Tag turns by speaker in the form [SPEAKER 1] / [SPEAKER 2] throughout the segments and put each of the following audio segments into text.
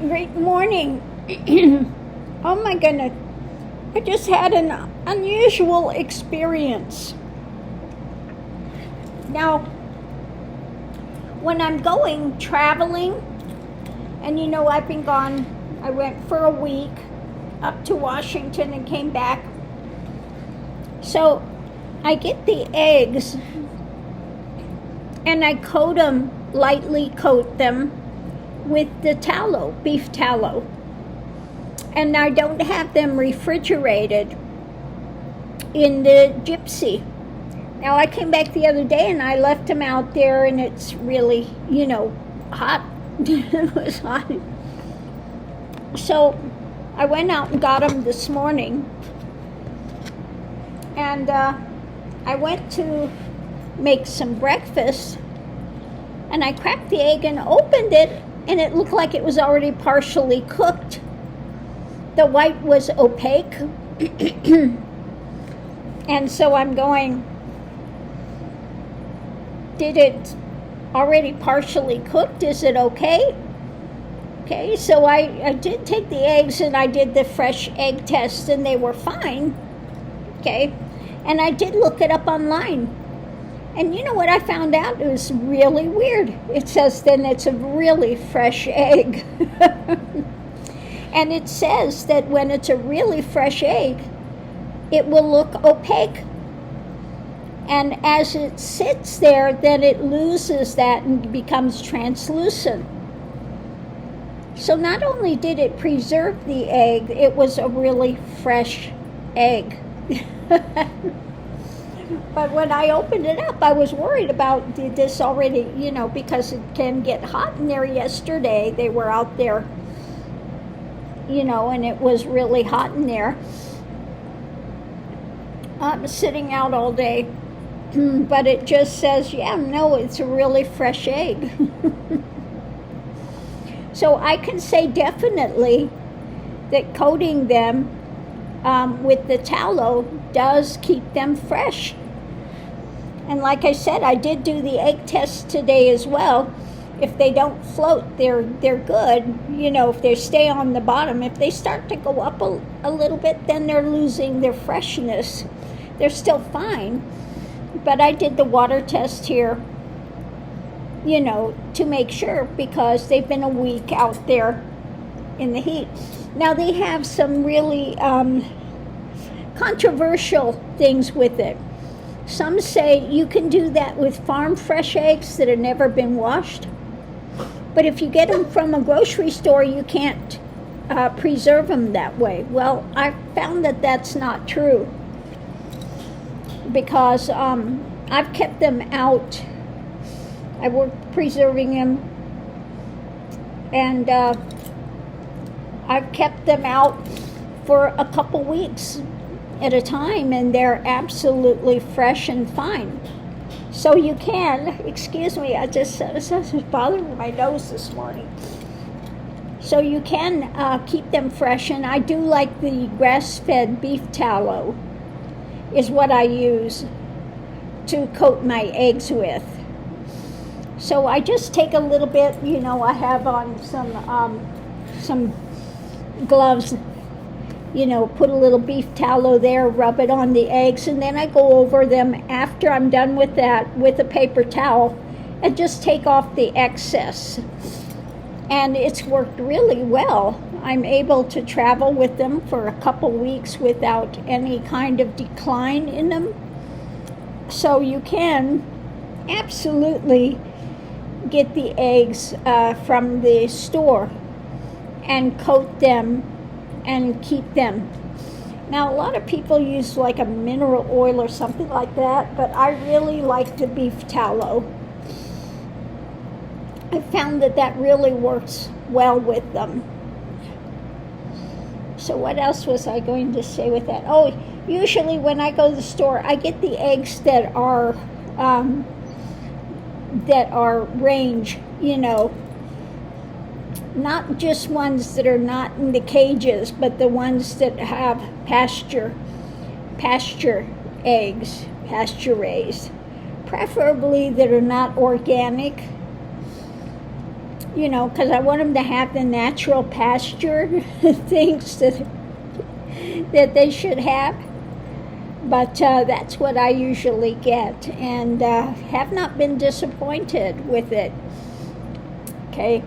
[SPEAKER 1] Great morning. Oh my goodness. I just had an unusual experience. Now, when I'm going traveling, and I've been gone, I went for a week up to Washington and came back. So I get the eggs and I lightly coat them with the tallow, beef tallow. And I don't have them refrigerated in the gypsy. Now I came back the other day and I left them out there and it's really, hot. It was hot. So I went out and got them this morning. And I went to make some breakfast and I cracked the egg and opened it and it looked like it was already partially cooked. The white was opaque. And so I'm going, did it already partially cooked? Is it okay? Okay, so I did take the eggs and I did the fresh egg test and they were fine. Okay, and I did look it up online. And you know what I found out? It was really weird. It says then it's a really fresh egg. And it says that when it's a really fresh egg, it will look opaque. And as it sits there, then it loses that and becomes translucent. So not only did it preserve the egg, it was a really fresh egg. But when I opened it up, I was worried about, did this already, because it can get hot in there. Yesterday, they were out there, and it was really hot in there. I'm sitting out all day, but it just says, it's a really fresh egg. So I can say definitely that coating them with the tallow does keep them fresh. And like I said, I did do the egg test today as well. If they don't float, they're good. If they stay on the bottom, if they start to go up a little bit, then they're losing their freshness. They're still fine. But I did the water test here, to make sure, because they've been a week out there in the heat. Now they have some really controversial things with it. Some say you can do that with farm fresh eggs that have never been washed. But if you get them from a grocery store, you can't preserve them that way. Well, I found that that's not true, because I've kept them out. I worked preserving them, and I've kept them out for a couple weeks at a time, and they're absolutely fresh and fine. So you can, excuse me, this is bothering my nose this morning. So you can keep them fresh, and I do like the grass-fed beef tallow is what I use to coat my eggs with. So I just take a little bit, I have on some gloves, put a little beef tallow there, rub it on the eggs, and then I go over them after I'm done with that with a paper towel and just take off the excess. And it's worked really well. I'm able to travel with them for a couple weeks without any kind of decline in them. So you can absolutely get the eggs from the store and coat them and keep them. Now, a lot of people use like a mineral oil or something like that, but I really like the beef tallow. I found that really works well with them. So what else was I going to say with that? Oh, usually when I go to the store, I get the eggs that are range, not just ones that are not in the cages, but the ones that have pasture eggs, pasture raised, preferably that are not organic. you know, because I want them to have the natural pasture things that they should have. But that's what I usually get, and have not been disappointed with it. Okay,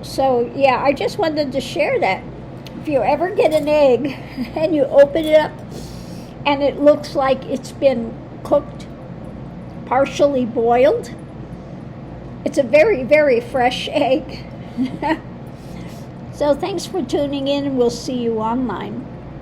[SPEAKER 1] so yeah, I just wanted to share that. If you ever get an egg and you open it up and it looks like it's been cooked, partially boiled, it's a very, very fresh egg. So thanks for tuning in, and we'll see you online.